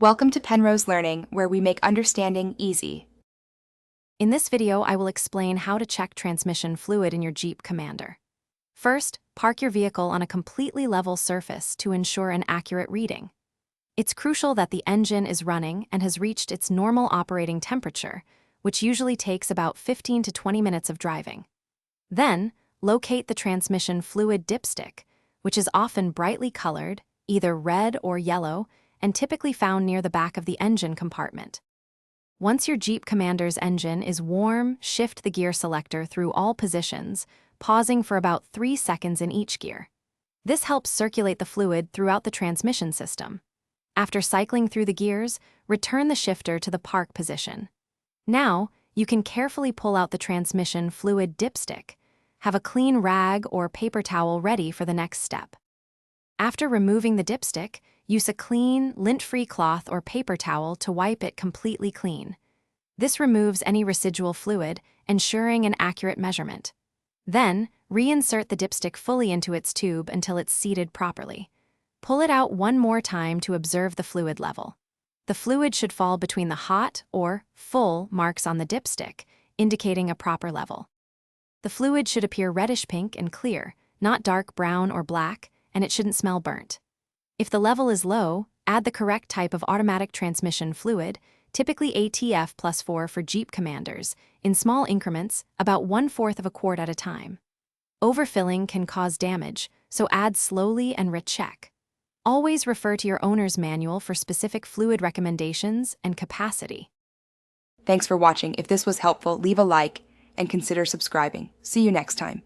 Welcome to Penrose Learning, where we make understanding easy. In this video, I will explain how to check transmission fluid in your Jeep Commander. First, park your vehicle on a completely level surface to ensure an accurate reading. It's crucial that the engine is running and has reached its normal operating temperature, which usually takes about 15 to 20 minutes of driving. Then, locate the transmission fluid dipstick, which is often brightly colored, either red or yellow, and typically found near the back of the engine compartment. Once your Jeep Commander's engine is warm, shift the gear selector through all positions, pausing for about 3 seconds in each gear. This helps circulate the fluid throughout the transmission system. After cycling through the gears, return the shifter to the park position. Now, you can carefully pull out the transmission fluid dipstick. Have a clean rag or paper towel ready for the next step. After removing the dipstick, use a clean, lint-free cloth or paper towel to wipe it completely clean. This removes any residual fluid, ensuring an accurate measurement. Then, reinsert the dipstick fully into its tube until it's seated properly. Pull it out one more time to observe the fluid level. The fluid should fall between the hot or full marks on the dipstick, indicating a proper level. The fluid should appear reddish-pink and clear, not dark brown or black, and it shouldn't smell burnt. If the level is low, add the correct type of automatic transmission fluid, typically ATF +4 for Jeep Commanders, in small increments, about 1/4 of a quart at a time. Overfilling can cause damage, so add slowly and recheck. Always refer to your owner's manual for specific fluid recommendations and capacity. Thanks for watching. If this was helpful, leave a like and consider subscribing. See you next time.